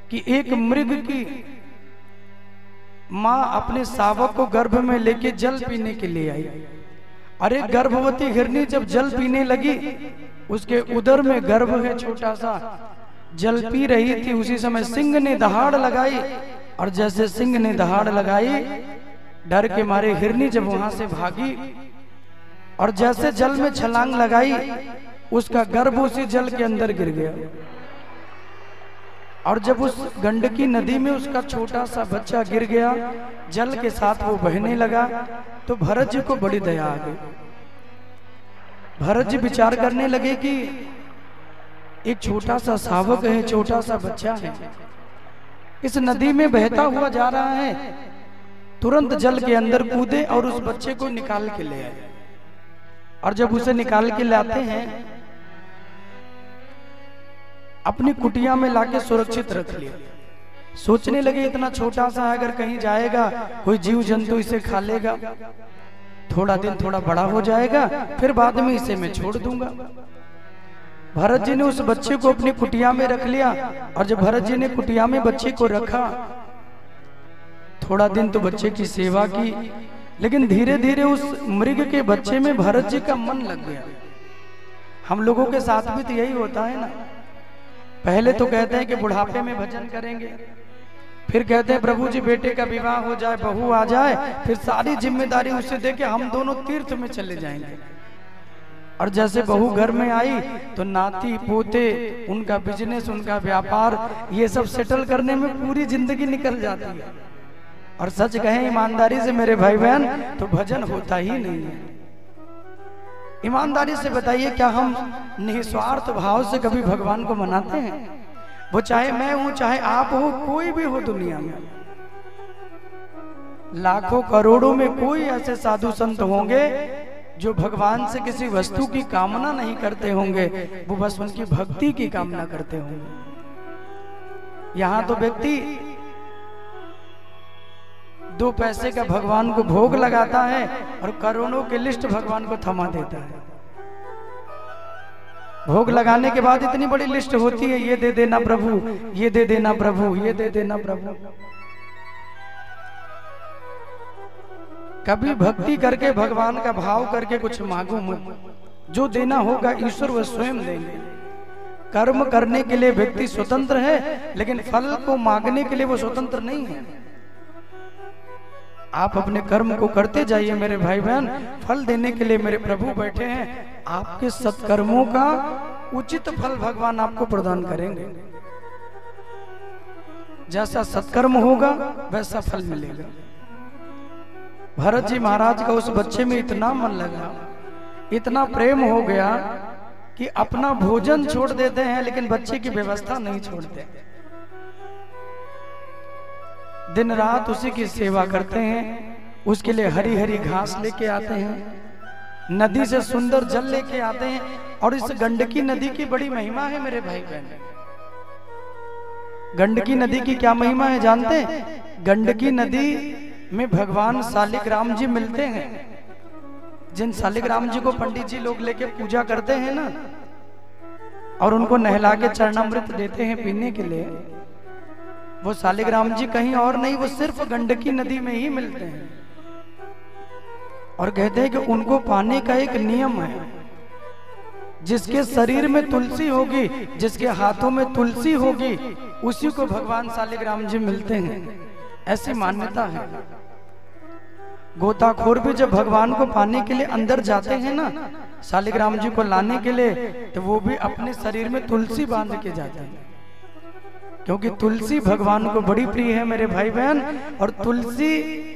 कि एक मृग की माँ अपने शावक को गर्भ में लेके जल पीने के लिए आई। अरे गर्भवती हिरनी जब जल पीने लगी, उसके उदर में गर्भ है छोटा सा, जल पी रही थी। उसी समय सिंह ने दहाड़ लगाई, और जैसे सिंह ने दहाड़ लगाई, डर के मारे हिरनी जब वहां से भागी और जैसे जल में छलांग लगाई, उसका गर्भ उसी जल के अंदर गिर गया। और जब उस गंडकी नदी में उसका छोटा सा बच्चा गिर गया, जल के साथ वो बहने लगा, तो भरत जी को बड़ी दया आ गई। भरत जी विचार करने लगे कि एक छोटा सा शावक है, छोटा सा बच्चा है, इस नदी में बहता हुआ जा रहा है, तुरंत जल के अंदर कूदे और उस बच्चे को निकाल के ले आए। और जब उसे निकाल के लाते हैं, अपनी कुटिया में लाके सुरक्षित रख लिया। सोचने लगे इतना छोटा सा है, अगर कहीं जाएगा कोई जीव जंतु इसे खा लेगा, थोड़ा दिन थोड़ा बड़ा हो जाएगा, फिर बाद में इसे मैं छोड़ दूंगा। भरत जी ने उस बच्चे को अपनी कुटिया में रख लिया। और जब भरत जी ने कुटिया में बच्चे को रखा, थोड़ा दिन तो बच्चे की सेवा की, लेकिन धीरे धीरे उस मृग के बच्चे में भरत जी का मन लग गया। हम लोगों के साथ भी तो यही होता है ना, पहले तो कहते हैं कि बुढ़ापे में भजन करेंगे, फिर कहते हैं प्रभु जी बेटे का विवाह हो जाए, बहू आ जाए, फिर सारी जिम्मेदारी उसे दे के हम दोनों तीर्थ में चले जाएंगे। और जैसे बहू घर में आई तो नाती पोते, उनका बिजनेस, उनका व्यापार, ये सब सेटल करने में पूरी जिंदगी निकल जाती है। और सच कहें ईमानदारी से मेरे भाई बहन, तो भजन होता ही नहीं है। ईमानदारी से बताइए, क्या हम निस्वार्थ भाव से कभी भगवान को मनाते हैं? वो चाहे मैं हूं, चाहे आप हो, कोई भी हो दुनिया में, लाखों करोड़ों में कोई ऐसे साधु संत होंगे जो भगवान से किसी वस्तु की कामना नहीं करते होंगे, वो बस उनकी भक्ति की कामना करते होंगे। यहां तो व्यक्ति 2 पैसे का भगवान को भोग लगाता है और करोड़ों की लिस्ट भगवान को थमा देता है। भोग लगाने के बाद इतनी बड़ी लिस्ट होती है, ये दे देना प्रभु, ये दे देना प्रभु, ये दे देना प्रभु। कभी भक्ति करके, भगवान का भाव करके कुछ मांगो मत, जो देना होगा ईश्वर वह स्वयं देंगे। कर्म करने के लिए व्यक्ति स्वतंत्र है, लेकिन फल को मांगने के लिए वो स्वतंत्र नहीं है। आप अपने कर्म को करते जाइए मेरे भाई बहन, फल देने के लिए मेरे प्रभु बैठे हैं। आपके सत्कर्मों का उचित फल भगवान आपको प्रदान करेंगे। जैसा सत्कर्म होगा वैसा फल मिलेगा। भरत जी महाराज का उस बच्चे में इतना मन लगा, इतना प्रेम हो गया कि अपना भोजन छोड़ देते हैं, लेकिन बच्चे की व्यवस्था नहीं छोड़ते। दिन रात उसी की सेवा करते हैं, उसके लिए हरी हरी घास लेके आते हैं, नदी से सुंदर जल लेके आते हैं। और इस गंडकी नदी की बड़ी महिमा है मेरे भाई बहन। गंडकी नदी की क्या महिमा है जानते हैं? गंडकी नदी में भगवान शालिग्राम जी मिलते हैं। जिन शालिग्राम जी को पंडित जी लोग लेके पूजा करते हैं ना, और उनको नहला के चरणामृत देते हैं पीने के लिए, वो शालिग्राम जी कहीं और नहीं, वो सिर्फ गंडकी नदी में ही मिलते हैं। और कहते हैं कि उनको पाने का एक नियम है, जिसके शरीर में तुलसी होगी, जिसके हाथों में तुलसी होगी, उसी को भगवान शालिग्राम जी मिलते हैं, ऐसी मान्यता है। गोताखोर भी जब भगवान को पाने के लिए अंदर जाते हैं ना, शालिग्राम जी को लाने के लिए, तो वो भी अपने शरीर में तुलसी बांध के जाते हैं, क्योंकि तुलसी भगवान को बड़ी प्रिय है मेरे भाई बहन। और तुलसी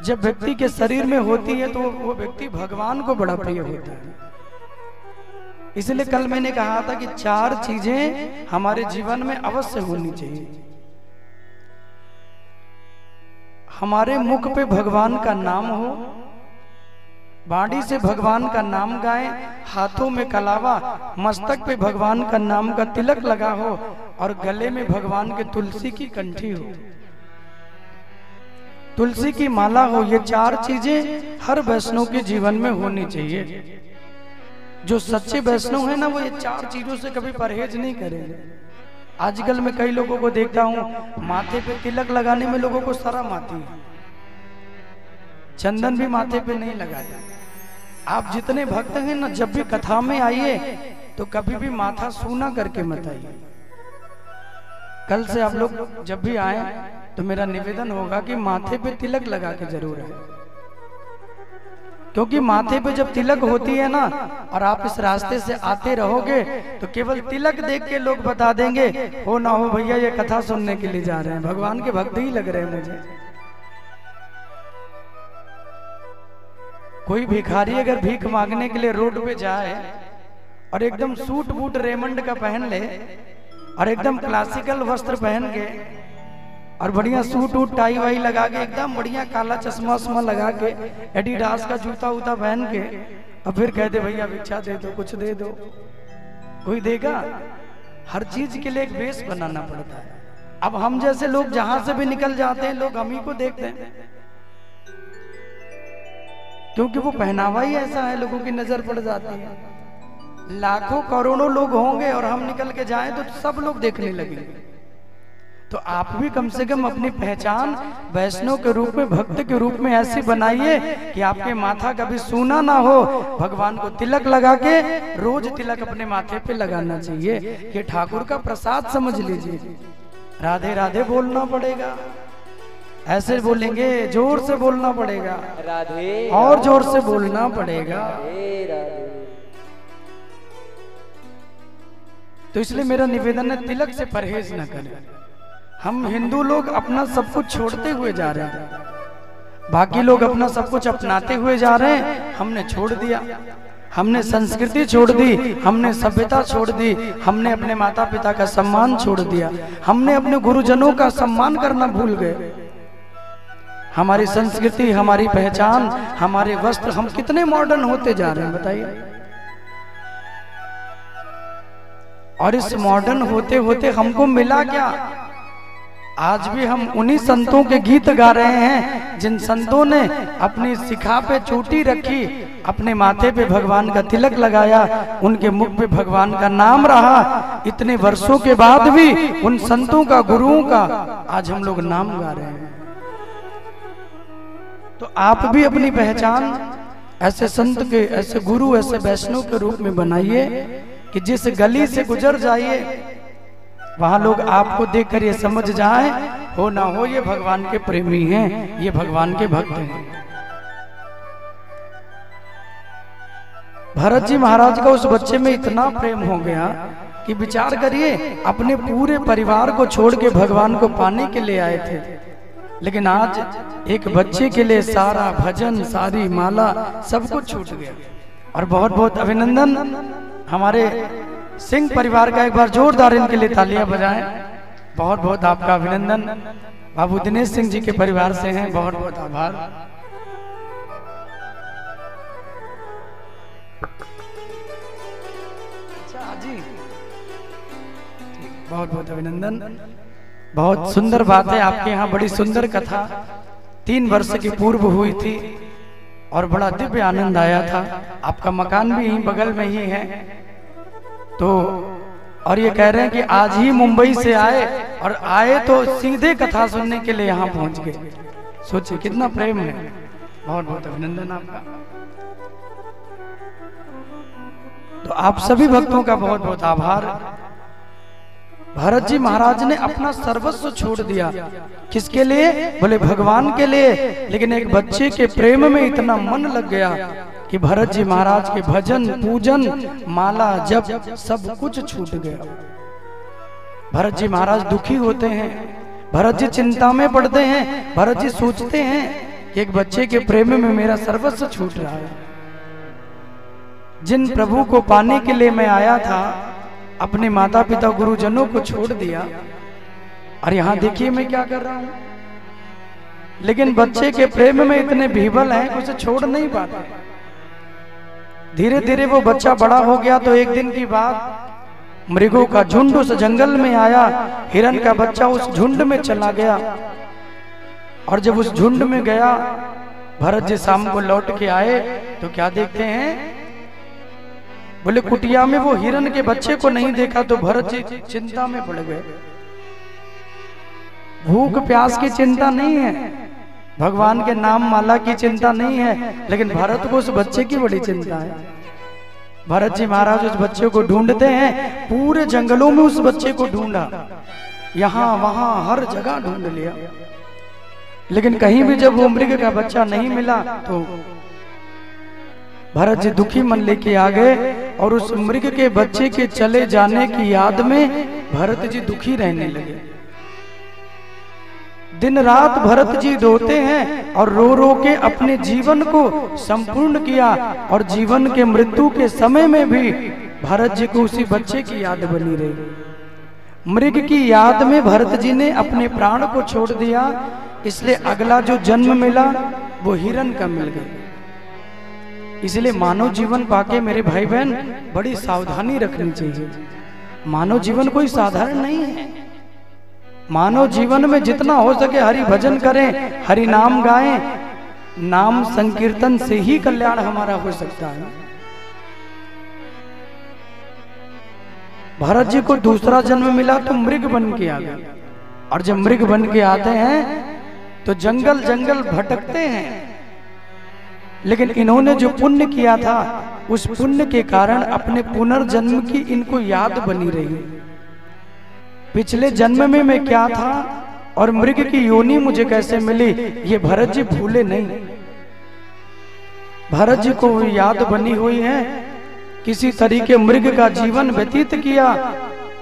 जब व्यक्ति के शरीर में होती है तो वो व्यक्ति भगवान को बड़ा प्रिय होता है। इसलिए कल मैंने कहा था कि 4 चीजें हमारे जीवन में अवश्य होनी चाहिए। हमारे मुख पे भगवान का नाम हो, बाड़ी से भगवान का नाम गाएं, हाथों में कलावा, मस्तक पे भगवान का नाम का तिलक लगा हो, और गले में भगवान के तुलसी की कंठी हो, तुलसी की माला हो। ये 4 चीजें हर वैष्णव के जीवन में होनी चाहिए। जो सच्चे वैष्णव है ना, वो ये 4 चीजों से कभी परहेज नहीं करेंगे। आजकल मैं कई लोगों को देखता हूँ माथे पे तिलक लगाने में लोगों को शर्म आती है, चंदन भी माथे पे नहीं लगाते। आप जितने भक्त हैं ना, जब भी कथा में आइए तो कभी भी माथा सूना करके मत आइए। कल से आप लोग जब भी आए तो मेरा निवेदन होगा कि माथे पे तिलक लगा के जरूर आए, क्योंकि माथे पे जब तिलक होती है ना और आप इस रास्ते से आते रहोगे तो केवल तिलक देख के लोग बता देंगे हो ना हो भैया ये कथा सुनने के लिए जा रहे हैं, भगवान के भक्त ही लग रहे हैं मुझे। कोई भिखारी अगर भीख मांगने के लिए रोड पे जाए और एकदम सूट बूट रेमंड का पहन ले और एकदम क्लासिकल वस्त्र पहन के और बढ़िया सूट वूट टाई वाई लगा के एकदम बढ़िया काला चश्मा वश्मा लगा के एडिडास का जूता वूता पहन के और फिर कहते भैया भिक्षा दे दो, कुछ दे दो, कोई देगा? हर चीज के लिए एक बेस बनाना पड़ता है। अब हम जैसे लोग जहां से भी निकल जाते हैं लोग हम ही को देखते हैं, क्योंकि वो पहनावा ही ऐसा है, लोगों की नजर पड़ जाती है। लाखों करोड़ों लोग होंगे और हम निकल के जाएं तो सब लोग देखने लगेंगे। तो आप भी कम से कम अपनी पहचान वैष्णव के रूप में, भक्त के रूप में ऐसी बनाइए कि आपके माथा कभी सूना ना हो। भगवान को तिलक लगा के रोज तिलक अपने माथे पे लगाना चाहिए। ये ठाकुर का प्रसाद समझ लीजिए। राधे राधे बोलना पड़ेगा, ऐसे बोलेंगे, जोर से बोलना पड़ेगा, राधे और जोर से बोलना पड़ेगा। तो इसलिए मेरा निवेदन है तिलक से परहेज न करें। हम हिंदू लोग अपना सब कुछ छोड़ते हुए जा रहे हैं, बाकी लोग अपना सब कुछ अपनाते हुए जा रहे हैं, हमने छोड़ दिया। हमने संस्कृति छोड़ दी, हमने सभ्यता छोड़ दी, हमने अपने माता पिता का सम्मान छोड़ दिया, हमने अपने गुरुजनों का सम्मान करना भूल गए। हमारी संस्कृति, हमारी पहचान, हमारे वस्त्र, हम कितने मॉडर्न होते जा रहे हैं बताइए। और इस मॉडर्न होते होते हमको मिला क्या? आज भी हम उन्हीं संतों के गीत गा रहे हैं जिन संतों ने अपनी शिखा पे चोटी रखी, अपने माथे पे भगवान का तिलक लगाया, उनके मुख पे भगवान का नाम रहा। इतने वर्षों के बाद भी उन संतों का, गुरुओं का आज हम लोग नाम गा रहे हैं। तो आप भी अपनी पहचान ऐसे संत के, ऐसे गुरु, ऐसे वैष्णव के रूप में बनाइए कि जिस गली से गुजर जाइए वहां लोग आपको देखकर ये समझ जाएं, हो ना हो ये भगवान के प्रेमी हैं, ये भगवान के भक्त हैं। भरत जी महाराज का उस बच्चे में इतना प्रेम हो गया कि विचार करिए, अपने पूरे परिवार को छोड़ के भगवान को पाने के लिए आए थे, लेकिन आज एक बच्चे के लिए सारा भजन, सारी माला, सब कुछ छूट गया। और बहुत बहुत अभिनंदन हमारे सिंह परिवार का, एक बार जोरदार इनके लिए तालियां बजाएं। बहुत बहुत आपका अभिनंदन। बाबू दिनेश सिंह जी के परिवार से हैं, बहुत बहुत आभार। अच्छा जी, बहुत बहुत अभिनंदन। बहुत सुंदर बात है, आपके यहाँ बड़ी सुंदर कथा 3 वर्ष की पूर्व हुई थी और बड़ा दिव्य आनंद आया था। आपका मकान भी यहीं बगल में ही है। तो और ये कह रहे हैं कि आज ही मुंबई से आए और आए तो सीधे कथा सुनने के लिए यहाँ पहुंच गए। सोचिए कितना प्रेम है। बहुत बहुत अभिनंदन आपका। तो आप सभी भक्तों का बहुत बहुत आभार। भरत जी महाराज ने अपना सर्वस्व छोड़ दिया, किसके लिए? बोले भगवान के लिए। लेकिन एक बच्चे के प्रेम में इतना मन लग गया कि भरत जी महाराज के भजन, पूजन, माला, जप सब कुछ छूट गया। भरत जी महाराज दुखी होते हैं, भरत जी चिंता में पड़ते हैं, भरत जी सोचते हैं कि एक बच्चे के प्रेम में मेरा सर्वस्व छूट रहा है। जिन प्रभु को पाने के लिए मैं आया था, अपने माता पिता गुरुजनों को छोड़ दिया और यहाँ देखिए मैं क्या कर रहा हूँ। लेकिन बच्चे के प्रेम में इतने विह्वल हैं कि उसे छोड़ नहीं पाते। धीरे धीरे वो बच्चा बड़ा हो गया तो एक दिन की बात, मृगों का झुंड उस जंगल में आया, हिरण का बच्चा उस झुंड में चला गया। और जब उस झुंड में गया, भरत जी शाम को लौट के आए तो क्या देखते हैं बोले कुटिया में वो हिरण के बच्चे को नहीं देखा तो भरत जी चिंता में पड़ गए। भूख प्यास की चिंता नहीं है, भगवान के नाम माला की चिंता नहीं है, लेकिन भरत को उस बच्चे की बड़ी चिंता है। भरत जी महाराज उस बच्चे को ढूंढते हैं, पूरे जंगलों में उस बच्चे को ढूंढा, यहां वहां हर जगह ढूंढ लिया, लेकिन कहीं भी जब वो मृग का बच्चा नहीं मिला तो भरत जी दुखी मन लेके आ गए और उस मृग के बच्चे के चले जाने की याद में भरत जी दुखी रहने लगे। दिन रात भरत जी रोते हैं और रो रो के अपने जीवन को संपूर्ण किया, और जीवन के मृत्यु के समय में भी भरत जी को उसी बच्चे की याद बनी रही। मृग की याद में भरत जी ने अपने प्राण को छोड़ दिया, इसलिए अगला जो जन्म मिला वो हिरण का मिल गया। इसलिए मानव जीवन पाके मेरे भाई बहन बड़ी सावधानी रखनी चाहिए। मानव जीवन कोई साधारण नहीं है। मानव जीवन में जितना हो सके हरि भजन करें, हरि नाम गाएं, नाम संकीर्तन से ही कल्याण हमारा हो सकता है। भरत जी को दूसरा जन्म मिला तो मृग बन के आ गए, और जब मृग बन के आते हैं तो जंगल जंगल भटकते हैं, लेकिन इन्होंने जो पुण्य किया था उस पुण्य के कारण अपने पुनर्जन्म की इनको याद बनी रही। पिछले जन्म में मैं क्या था और मृग की योनि मुझे कैसे मिली, ये भरत जी भूले नहीं। भरत जी को याद बनी हुई है, किसी तरीके मृग का जीवन व्यतीत किया,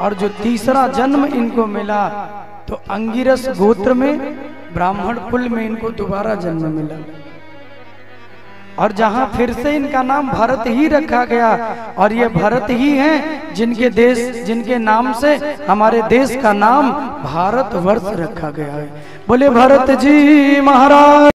और जो तीसरा जन्म इनको मिला तो अंगिरस गोत्र में ब्राह्मण कुल में इनको दोबारा जन्म मिला, और जहां फिर से इनका नाम भरत ही रखा गया। और ये भरत ही हैं जिनके नाम से हमारे देश का नाम भारत वर्ष रखा गया है। बोले भरत जी महाराज।